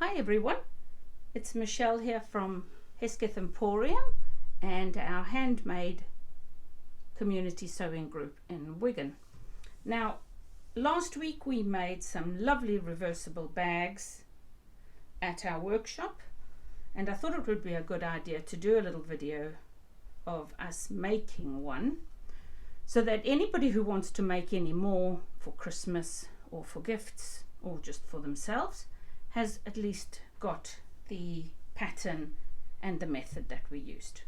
Hi everyone, it's Michelle here from Hesketh Emporium and our handmade community sewing group in Wigan. Now, last week we made some lovely reversible bags at our workshop, and I thought it would be a good idea to do a little video of us making one so that anybody who wants to make any more for Christmas or for gifts or just for themselves has at least got the pattern and the method that we used.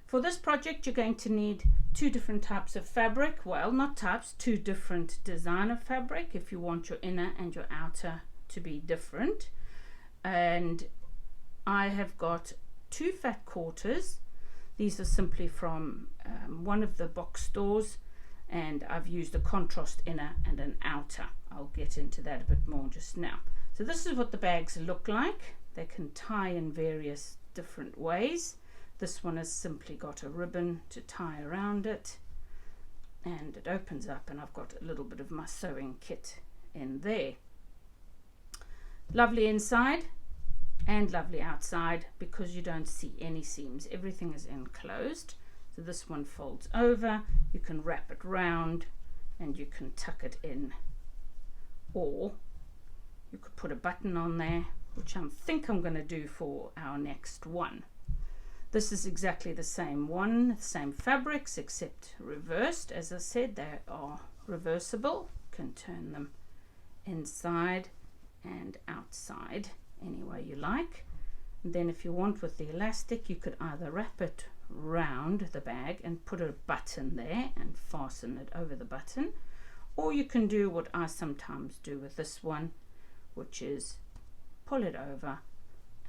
For this project you're going to need two different types of fabric, well, not types, two different design of fabric if you want your inner and your outer to be different. And I have got two fat quarters. These are simply from one of the box stores, and I've used a contrast inner and an outer. I'll get into that a bit more just now. So this is what the bags look like. They can tie in various different ways. This one has simply got a ribbon to tie around it, and it opens up, and I've got a little bit of my sewing kit in there. Lovely inside and lovely outside because you don't see any seams. Everything is enclosed. So this one folds over, you can wrap it round and you can tuck it in, or you could put a button on there, which I think I'm going to do for our next one. This is exactly the same one, same fabrics except reversed. As I said, they are reversible. You can turn them inside and outside any way you like. And then if you want with the elastic, you could either wrap it round the bag and put a button there and fasten it over the button, or you can do what I sometimes do with this one, which is pull it over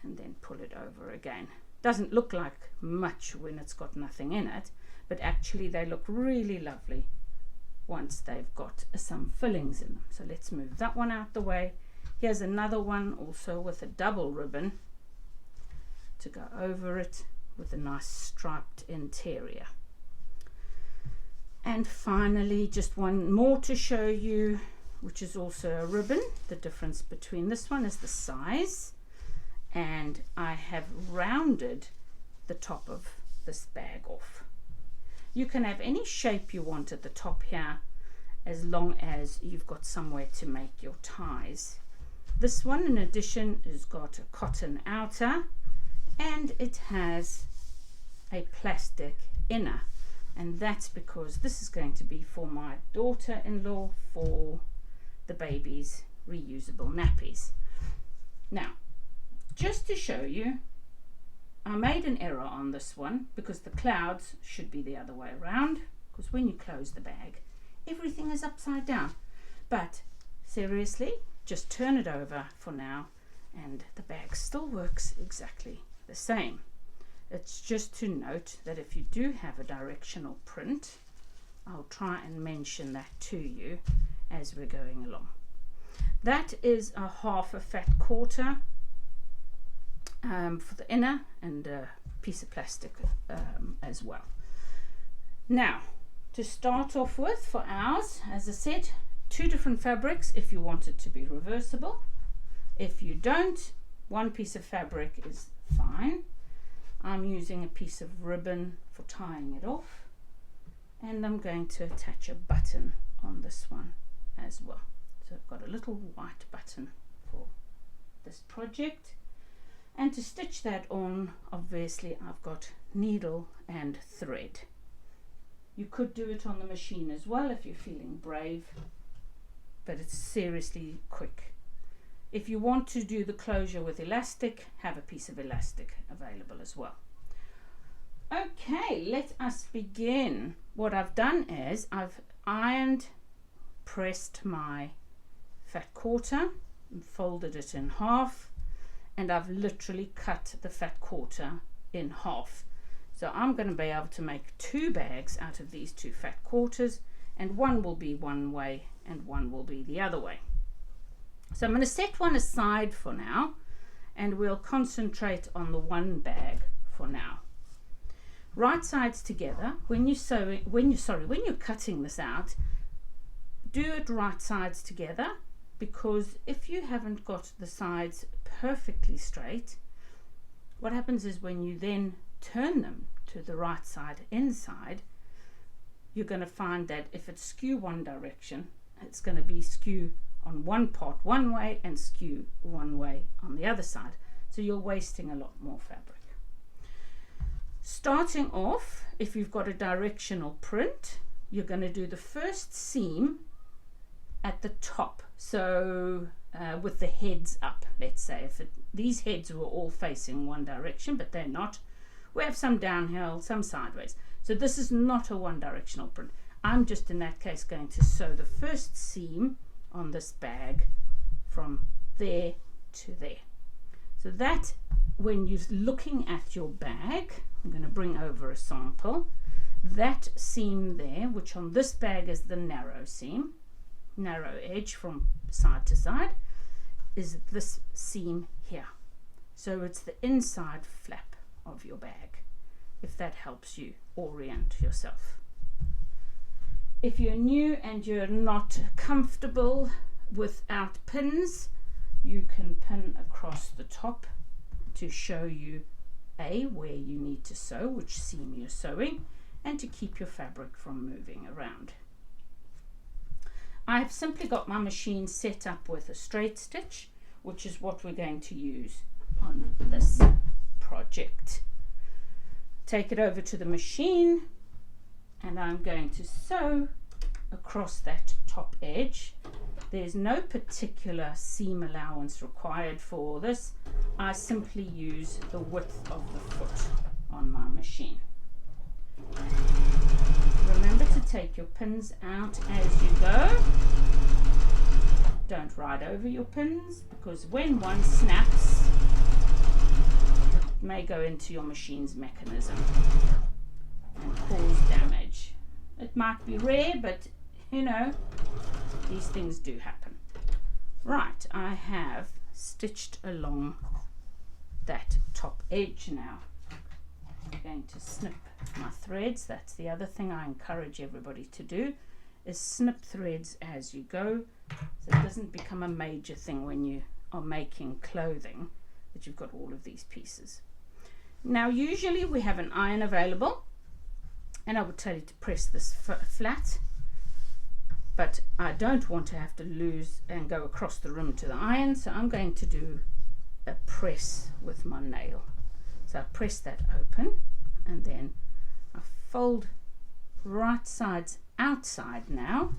and then pull it over again. Doesn't look like much when it's got nothing in it, but actually they look really lovely once they've got some fillings in them. So let's move that one out the way. Here's another one also with a double ribbon to go over it with a nice striped interior. And finally, just one more to show you, which is also a ribbon. The difference between this one is the size, and I have rounded the top of this bag off. You can have any shape you want at the top here, as long as you've got somewhere to make your ties. This one in addition has got a cotton outer, and it has a plastic inner, and that's because this is going to be for my daughter-in-law for the baby's reusable nappies. Now, just to show you, I made an error on this one because the clouds should be the other way around, because when you close the bag everything is upside down. But seriously, just turn it over for now and the bag still works exactly the same. It's just to note that if you do have a directional print, I'll try and mention that to you as we're going along. That is a half a fat quarter for the inner, and a piece of plastic as well. Now, to start off with for ours, as I said, two different fabrics if you want it to be reversible. If you don't, one piece of fabric is fine. I'm using a piece of ribbon for tying it off, and I'm going to attach a button on this one as well. So I've got a little white button for this project, and to stitch that on, obviously I've got needle and thread. You could do it on the machine as well if you're feeling brave, but it's seriously quick. If you want to do the closure with elastic, have a piece of elastic available as well. Okay, let us begin. What I've done is I've ironed, pressed my fat quarter and folded it in half, and I've literally cut the fat quarter in half. So I'm going to be able to make two bags out of these two fat quarters, and one will be one way and one will be the other way. So I'm going to set one aside for now, and we'll concentrate on the one bag for now. Right sides together. When you're cutting this out, do it right sides together. because if you haven't got the sides perfectly straight, what happens is when you then turn them to the right side inside, you're going to find that if it's skew one direction, it's going to be skew on one part one way and skew one way on the other side. So you're wasting a lot more fabric. Starting off, if you've got a directional print, you're going to do the first seam at the top. So with the heads up, let's say, if these heads were all facing one direction, but they're not. We have some downhill, some sideways. So this is not a one directional print. I'm just in that case going to sew the first seam on this bag from there to there. So that, when you're looking at your bag, I'm going to bring over a sample. That seam there, which on this bag is the narrow seam, narrow edge from side to side, is this seam here. So it's the inside flap of your bag, if that helps you orient yourself. If you're new and you're not comfortable without pins, you can pin across the top to show you where you need to sew, which seam you're sewing, and to keep your fabric from moving around. I've simply got my machine set up with a straight stitch, which is what we're going to use on this project. Take it over to the machine, and I'm going to sew across that top edge. There's no particular seam allowance required for this. I simply use the width of the foot on my machine. Remember to take your pins out as you go. Don't ride over your pins, because when one snaps, it may go into your machine's mechanism and cause damage. It might be rare, but you know, these things do happen. Right, I have stitched along that top edge now. I'm going to snip my threads. That's the other thing I encourage everybody to do, is snip threads as you go, so it doesn't become a major thing when you are making clothing that you've got all of these pieces. Now usually we have an iron available, and I would tell you to press this flat, but I don't want to have to lose and go across the room to the iron, so I'm going to do a press with my nail. So I press that open, and then I fold right sides outside now,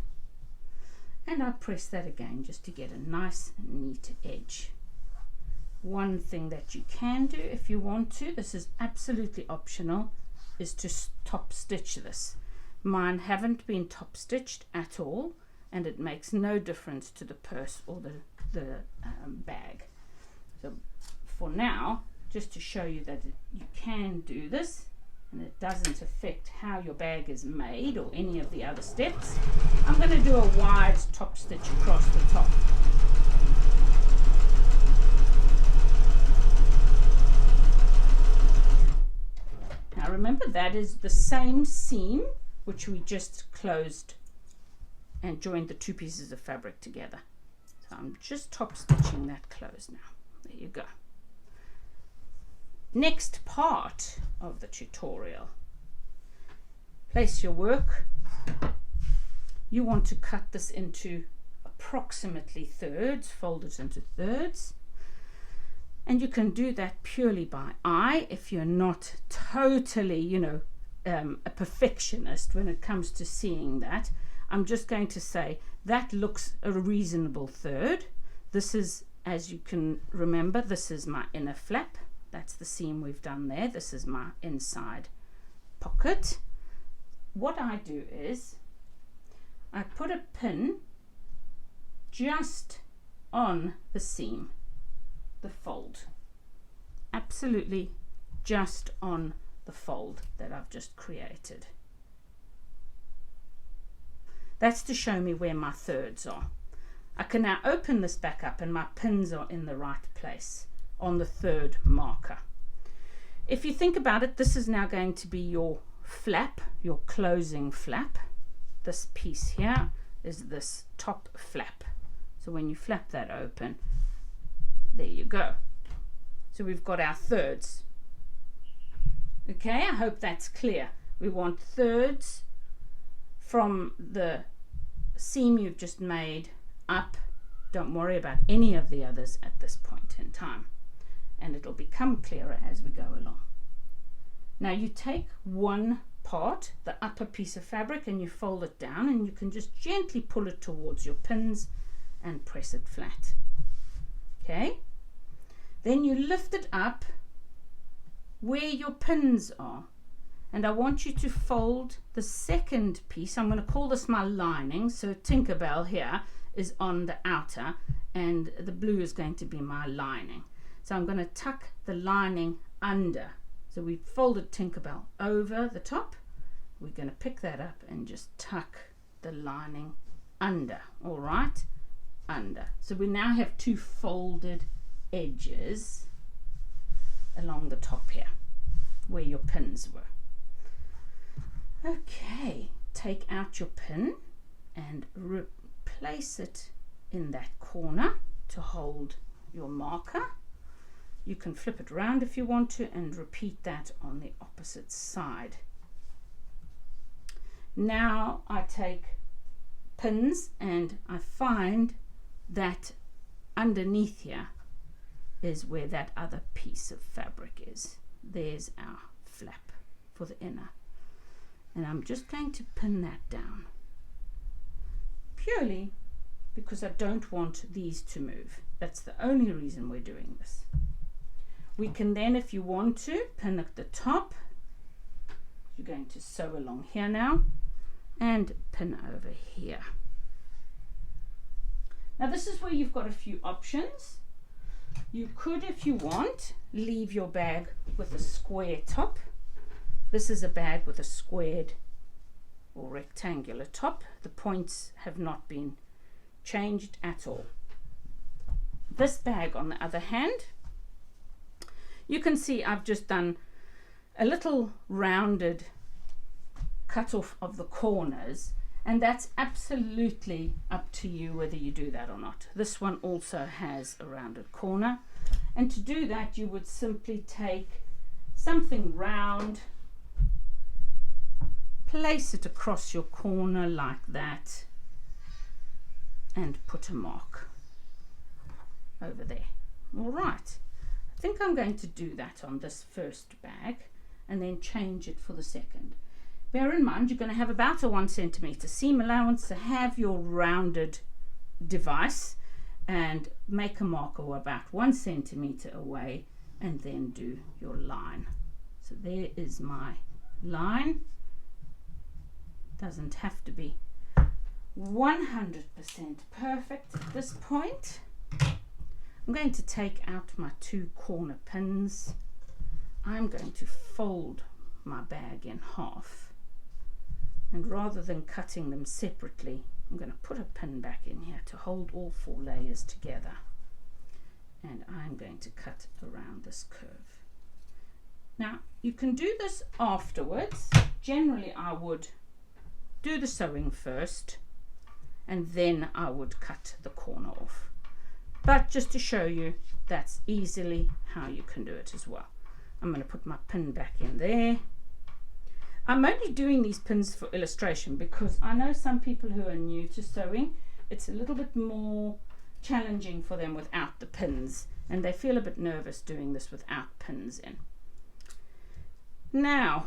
and I press that again just to get a nice neat edge. One thing that you can do if you want to, this is absolutely optional, is to top stitch this. Mine haven't been top stitched at all, and it makes no difference to the purse or the bag. So for now, just to show you that you can do this and it doesn't affect how your bag is made or any of the other steps, I'm going to do a wide top stitch across the top. Now remember, that is the same seam which we just closed and joined the two pieces of fabric together. So I'm just top stitching that closed now. There you go. Next part of the tutorial. Place your work. You want to cut this into approximately thirds, fold it into thirds. And you can do that purely by eye if you're not totally, a perfectionist when it comes to seeing that. I'm just going to say that looks a reasonable third. This is, as you can remember, this is my inner flap. That's the seam we've done there. This is my inside pocket. What I do is I put a pin just on the seam, the fold, absolutely just on the fold that I've just created. That's to show me where my thirds are. I can now open this back up and my pins are in the right place on the third marker. If you think about it, this is now going to be your flap, your closing flap. This piece here is this top flap. So when you flap that open, there you go. So we've got our thirds. Okay, I hope that's clear. We want thirds from the seam you've just made up. Don't worry about any of the others at this point in time, and it'll become clearer as we go along. Now you take one part, the upper piece of fabric, and you fold it down, and you can just gently pull it towards your pins and press it flat. Okay, then you lift it up where your pins are, and I want you to fold the second piece. I'm going to call this my lining, so Tinkerbell here is on the outer and the blue is going to be my lining. So I'm going to tuck the lining under. So we folded Tinkerbell over the top. We're going to pick that up and just tuck the lining under. All right, under. So we now have two folded edges along the top here where your pins were. Okay, take out your pin and place it in that corner to hold your marker. You can flip it around if you want to and repeat that on the opposite side. Now I take pins and I find that underneath here is where that other piece of fabric is. There's our flap for the inner, and I'm just going to pin that down, purely because I don't want these to move. That's the only reason we're doing this. We can then, if you want to, pin at the top. You're going to sew along here now and pin over here. Now this is where you've got a few options. You could, if you want, leave your bag with a square top. This is a bag with a squared or rectangular top. The points have not been changed at all. This bag, on the other hand, you can see I've just done a little rounded cut off of the corners, and that's absolutely up to you whether you do that or not. This one also has a rounded corner, and to do that you would simply take something round, place it across your corner like that, and put a mark over there. All right, I think I'm going to do that on this first bag and then change it for the second. Bear in mind you're going to have about a 1 centimeter seam allowance, so have your rounded device and make a marker about 1 centimeter away and then do your line. So there is my line. Doesn't have to be 100% perfect at this point. I'm going to take out my 2 corner pins. I'm going to fold my bag in half, and rather than cutting them separately, I'm going to put a pin back in here to hold all 4 layers together, and I'm going to cut around this curve. Now you can do this afterwards. Generally I would do the sewing first and then I would cut the corner off, but just to show you, that's easily how you can do it as well. I'm going to put my pin back in there. I'm only doing these pins for illustration because I know some people who are new to sewing, it's a little bit more challenging for them without the pins, and they feel a bit nervous doing this without pins in. Now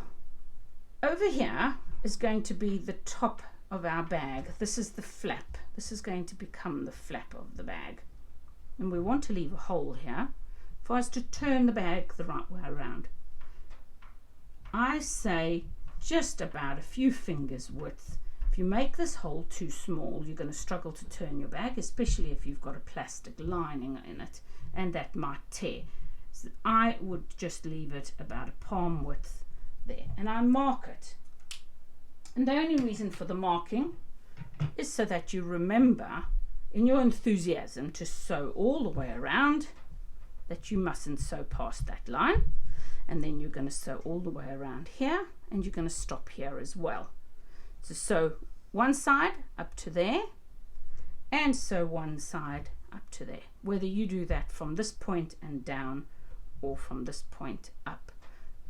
over here is going to be the top of our bag. This is the flap. This is going to become the flap of the bag, and we want to leave a hole here for us to turn the bag the right way around. I say just about a few fingers width. If you make this hole too small, you're going to struggle to turn your bag, especially if you've got a plastic lining in it, and that might tear. So I would just leave it about a palm width there, and I mark it. And the only reason for the marking is so that you remember in your enthusiasm to sew all the way around that you mustn't sew past that line, and then you're going to sew all the way around here, and you're going to stop here as well. So sew one side up to there, and sew one side up to there, whether you do that from this point and down or from this point up.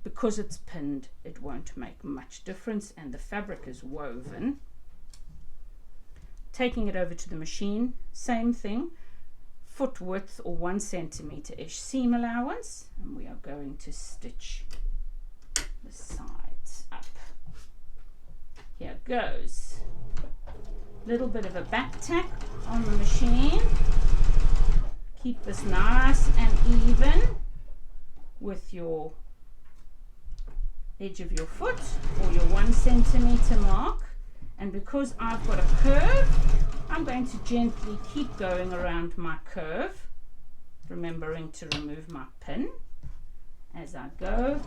Because it's pinned, it won't make much difference, and the fabric is woven. Taking it over to the machine, same thing, foot width or 1 centimeter-ish seam allowance, and we are going to stitch the sides up. Here goes. Little bit of a back tack on the machine. Keep this nice and even with your edge of your foot or your 1 centimeter mark. And because I've got a curve, I'm going to gently keep going around my curve, remembering to remove my pin as I go.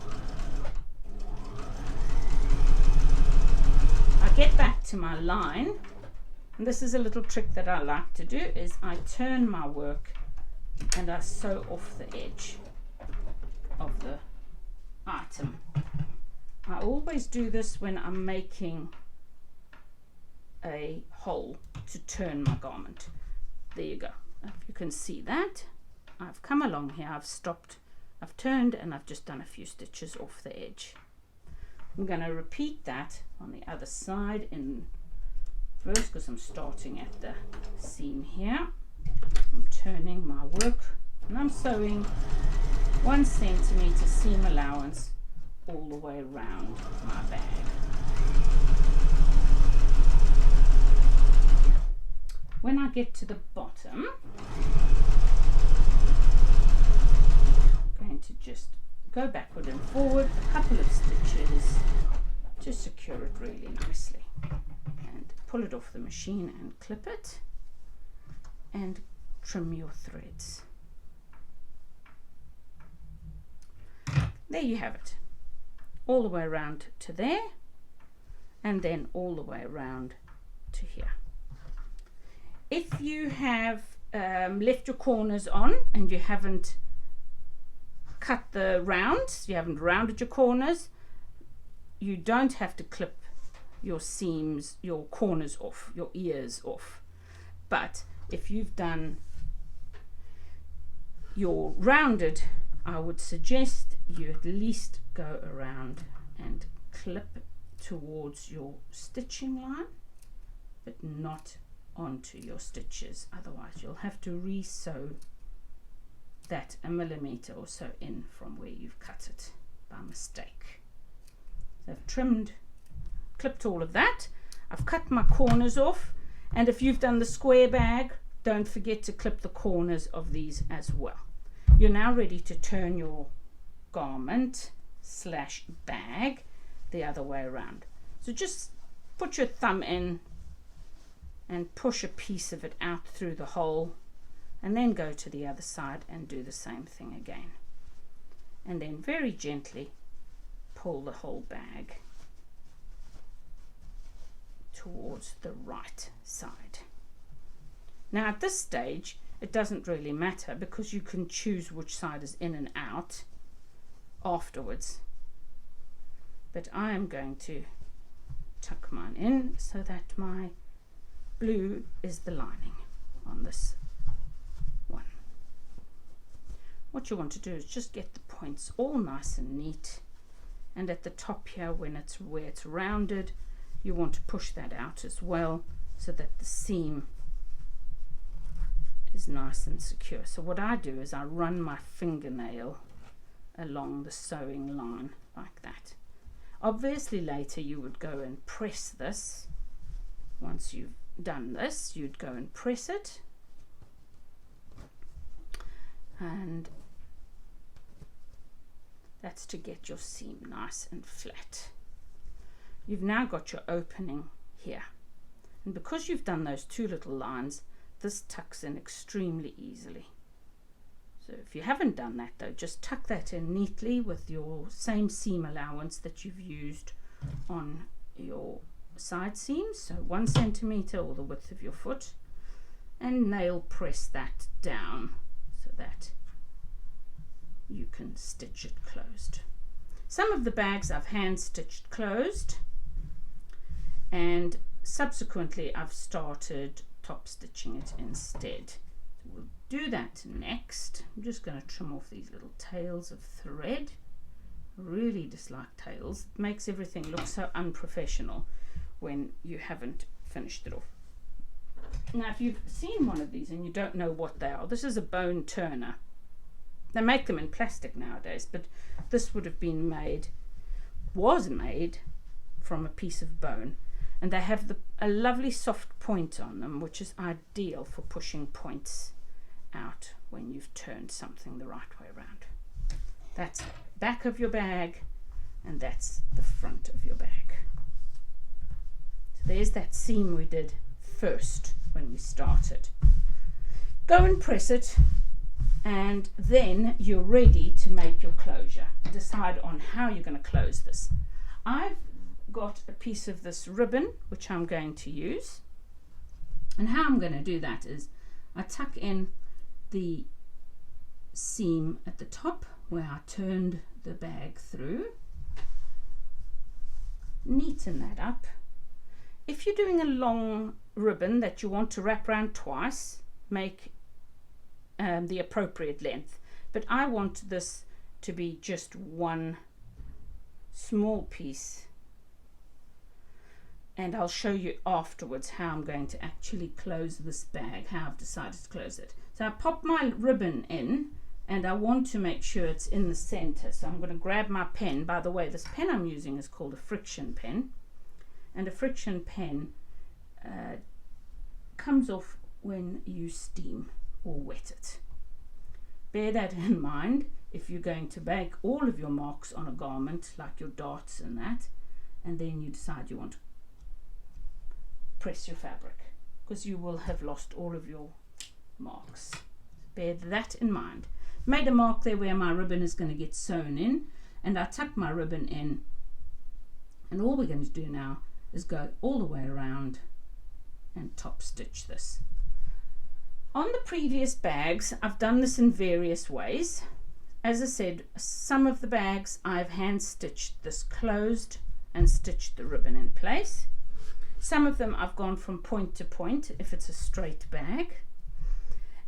I get back to my line, and this is a little trick that I like to do, is I turn my work and I sew off the edge of the item. I always do this when I'm making a hole to turn my garment. There you go. If you can see that, I've come along here, I've stopped, I've turned, and I've just done a few stitches off the edge. I'm going to repeat that on the other side in reverse, because I'm starting at the seam here. I'm turning my work and I'm sewing 1 centimeter seam allowance all the way around my bag. When I get to the bottom, I'm going to just go backward and forward a couple of stitches to secure it really nicely, and pull it off the machine and clip it and trim your threads. There you have it, all the way around to there, and then all the way around to here. If you have left your corners on and you haven't cut the rounds, you haven't rounded your corners, you don't have to clip your seams, your corners off, your ears off. But if you've done your rounded, I would suggest you at least go around and clip towards your stitching line, but not onto your stitches, otherwise you'll have to re-sew that 1 millimeter or so in from where you've cut it by mistake. So I've trimmed, clipped all of that. I've cut my corners off, and if you've done the square bag, don't forget to clip the corners of these as well. You're now ready to turn your garment / bag the other way around. So just put your thumb in and push a piece of it out through the hole, and then go to the other side and do the same thing again, and then very gently pull the whole bag towards the right side. Now at this stage it doesn't really matter, because you can choose which side is in and out afterwards, but I am going to tuck mine in so that my blue is the lining on this one. What you want to do is just get the points all nice and neat, and at the top here, where it's rounded, you want to push that out as well so that the seam is nice and secure. So what I do is I run my fingernail along the sewing line like that. Obviously later you would go and press this. Once you've done this, you'd go and press it, and that's to get your seam nice and flat. You've now got your opening here, and because you've done those 2 little lines, this tucks in extremely easily. So if you haven't done that though, just tuck that in neatly with your same seam allowance that you've used on your side seams, so 1 centimeter or the width of your foot, and nail press that down so that you can stitch it closed. Some of the bags I've hand stitched closed, and subsequently I've started top stitching it instead. So we'll do that next. I'm just going to trim off these little tails of thread. Really dislike tails. It makes everything look so unprofessional when you haven't finished it off. Now if you've seen one of these and you don't know what they are, this is a bone turner. They make them in plastic nowadays, but this would have been was made from a piece of bone, and they have a lovely soft point on them, which is ideal for pushing points out when you've turned something the right way around. That's the back of your bag, and that's the front of your bag. So there's that seam we did first when we started. Go and press it, and then you're ready to make your closure. Decide on how you're going to close this. I've got a piece of this ribbon which I'm going to use, and how I'm going to do that is I tuck in the seam at the top where I turned the bag through, neaten that up. If you're doing a long ribbon that you want to wrap around twice, make the appropriate length, but I want this to be just one small piece, and I'll show you afterwards how I'm going to actually close this bag, how I've decided to close it. So I pop my ribbon in, and I want to make sure it's in the center, so I'm going to grab my pen. By the way, this pen I'm using is called a friction pen, and a friction pen comes off when you steam or wet it. Bear that in mind if you're going to bake all of your marks on a garment, like your darts and that, and then you decide you want to press your fabric, because you will have lost all of your marks. Bear that in mind. Made a mark there where my ribbon is going to get sewn in, and I tuck my ribbon in, and all we're going to do now is go all the way around and top stitch this. On the previous bags I've done this in various ways. As I said, some of the bags I've hand stitched this closed and stitched the ribbon in place. Some of them I've gone from point to point if it's a straight bag,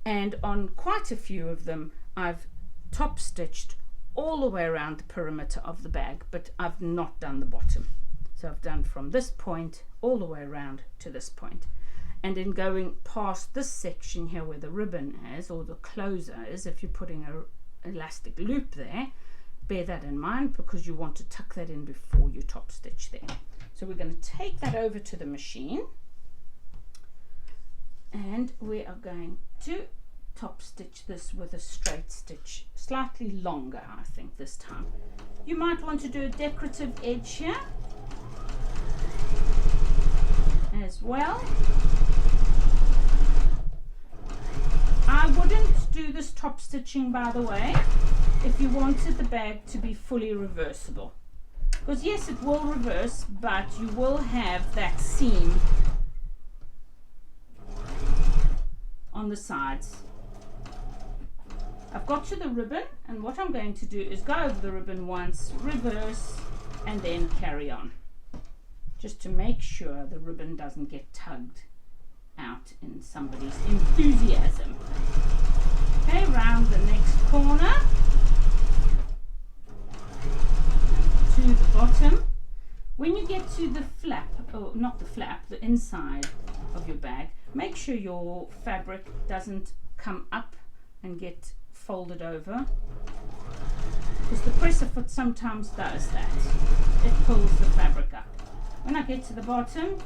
and on quite a few of them I've top stitched all the way around the perimeter of the bag, but I've not done the bottom. So I've done from this point all the way around to this point. And in going past this section here where the ribbon is, or the closer is, if you're putting an elastic loop there, bear that in mind, because you want to tuck that in before you top stitch there. So we're going to take that over to the machine, and we are going to top stitch this with a straight stitch, slightly longer I think this time. You might want to do a decorative edge here as well. I wouldn't do this top stitching, by the way, if you wanted the bag to be fully reversible, because yes, it will reverse, but you will have that seam on the sides. I've got to the ribbon, and what I'm going to do is go over the ribbon once, reverse, and then carry on, just to make sure the ribbon doesn't get tugged out in somebody's enthusiasm. Okay, round the next corner to the bottom. When you get to the flap, or not the flap, the inside of your bag, make sure your fabric doesn't come up and get folded over, because the presser foot sometimes does that. It pulls the fabric up. When I get to the bottom,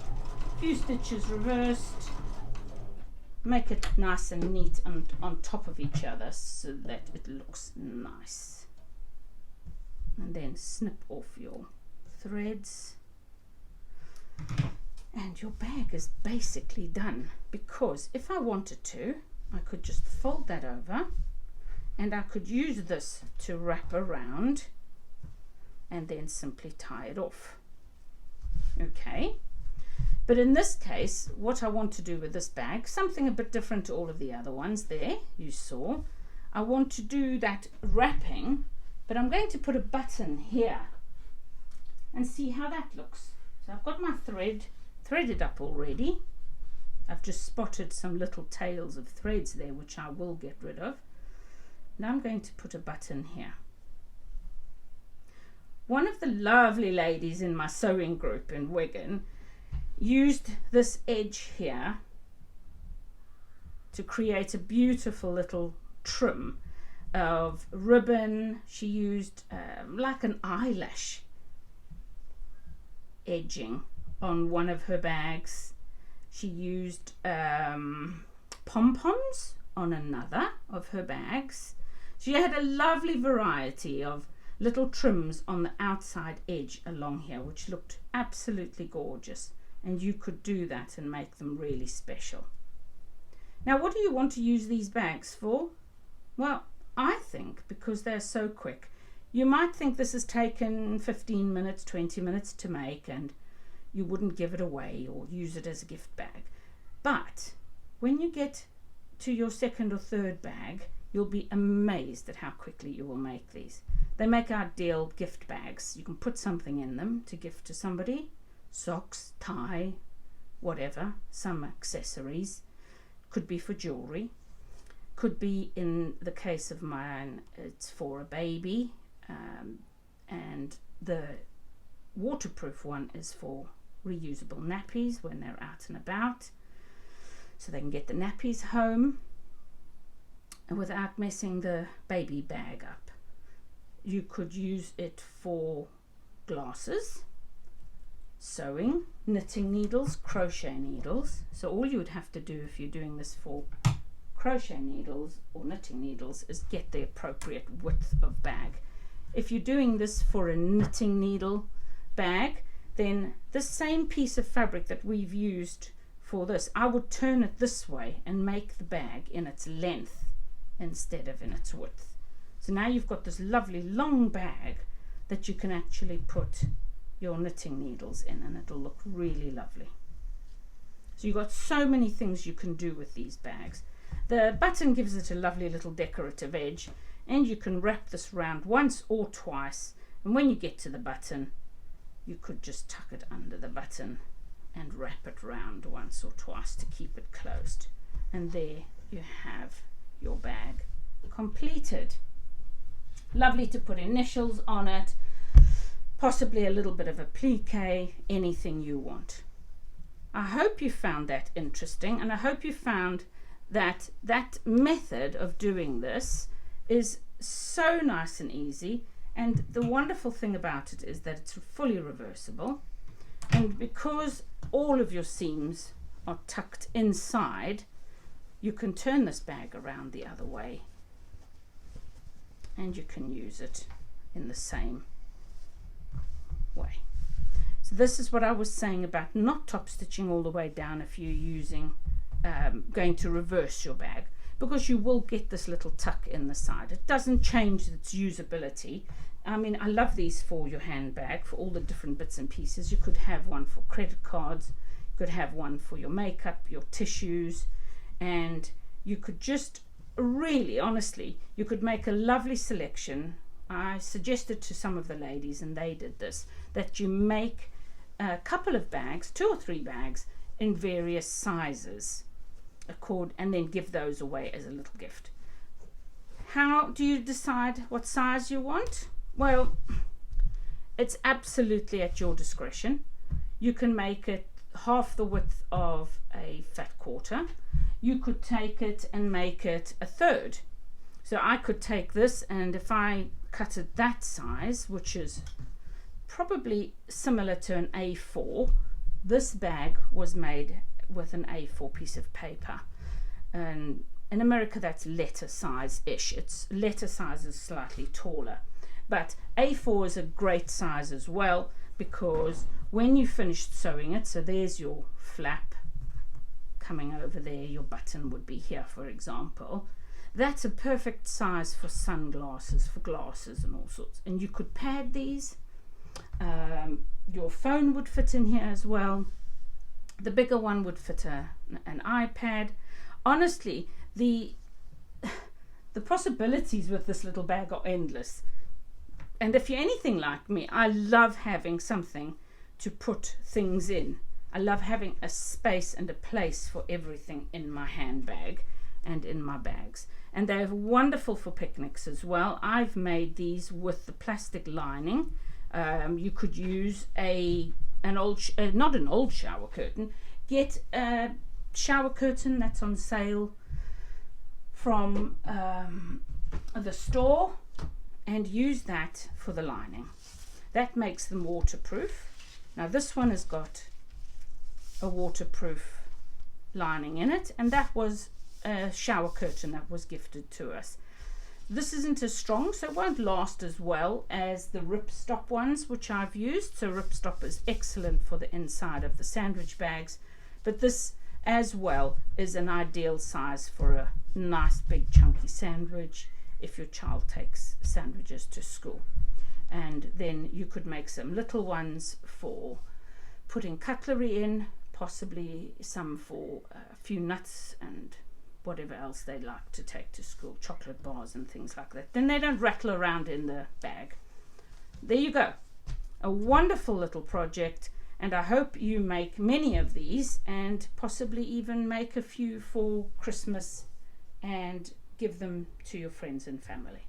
a few stitches reversed, make it nice and neat and on top of each other so that it looks nice. And then snip off your threads, and your bag is basically done. Because if I wanted to, I could just fold that over, and I could use this to wrap around and then simply tie it off. Okay, but in this case, what I want to do with this bag, something a bit different to all of the other ones there you saw, I want to do that wrapping, but I'm going to put a button here and see how that looks. So I've got my thread threaded up already, I've just spotted some little tails of threads there, which I will get rid of. Now I'm going to put a button here. One of the lovely ladies in my sewing group in Wigan used this edge here to create a beautiful little trim of ribbon. She used like an eyelash edging on one of her bags. She used pom-poms on another of her bags. She had a lovely variety of little trims on the outside edge along here, which looked absolutely gorgeous, and you could do that and make them really special. Now, what do you want to use these bags for? Well, I think because they're so quick, you might think this has taken 15 minutes, 20 minutes to make, and you wouldn't give it away or use it as a gift bag. But when you get to your second or third bag, you'll be amazed at how quickly you will make these. They make ideal gift bags. You can put something in them to gift to somebody, socks, tie, whatever, some accessories. Could be for jewellery. Could be, in the case of mine, it's for a baby, and the waterproof one is for reusable nappies when they're out and about, so they can get the nappies home without messing the baby bag up. You could use it for glasses, sewing, knitting needles, crochet needles. So all you would have to do if you're doing this for crochet needles or knitting needles is get the appropriate width of bag. If you're doing this for a knitting needle bag, then the same piece of fabric that we've used for this, I would turn it this way and make the bag in its length instead of in its width. So now you've got this lovely long bag that you can actually put your knitting needles in, and it'll look really lovely. So you've got so many things you can do with these bags. The button gives it a lovely little decorative edge, and you can wrap this round once or twice, and when you get to the button, you could just tuck it under the button and wrap it round once or twice to keep it closed. And there you have your bag completed. Lovely to put initials on it, possibly a little bit of applique, anything you want. I hope you found that interesting, and I hope you found that that method of doing this is so nice and easy. And the wonderful thing about it is that it's fully reversible, and because all of your seams are tucked inside, you can turn this bag around the other way and you can use it in the same way. So this is what I was saying about not top stitching all the way down if you're using going to reverse your bag, because you will get this little tuck in the side. It doesn't change its usability. I mean, I love these for your handbag, for all the different bits and pieces. You could have one for credit cards, you could have one for your makeup, your tissues, and you could just really, honestly, you could make a lovely selection. I suggested to some of the ladies, and they did this, that you make a couple of bags, 2 or 3 bags in various sizes, and then give those away as a little gift. How do you decide what size you want? Well, it's absolutely at your discretion. You can make it half the width of a fat quarter. You could take it and make it a third. So I could take this, and if I cut it that size, which is probably similar to an A4, this bag was made with an A4 piece of paper, and in America that's letter size-ish. Its letter size is slightly taller, but A4 is a great size as well, because when you finished sewing it, so there's your flap coming over there, your button would be here, for example, that's a perfect size for sunglasses, for glasses and all sorts. And you could pad these. Your phone would fit in here as well. The bigger one would fit an iPad. Honestly, the possibilities with this little bag are endless. And if you're anything like me, I love having something to put things in. I love having a space and a place for everything in my handbag and in my bags. And they're wonderful for picnics as well. I've made these with the plastic lining. You could use not an old shower curtain. Get a shower curtain that's on sale from the store and use that for the lining. That makes them waterproof. Now this one has got a waterproof lining in it, and that was a shower curtain that was gifted to us. This isn't as strong, so it won't last as well as the ripstop ones which I've used. So ripstop is excellent for the inside of the sandwich bags, but this as well is an ideal size for a nice big chunky sandwich if your child takes sandwiches to school. And then you could make some little ones for putting cutlery in, possibly some for a few nuts and whatever else they like to take to school, chocolate bars and things like that. Then they don't rattle around in the bag. There you go. A wonderful little project, and I hope you make many of these and possibly even make a few for Christmas and give them to your friends and family.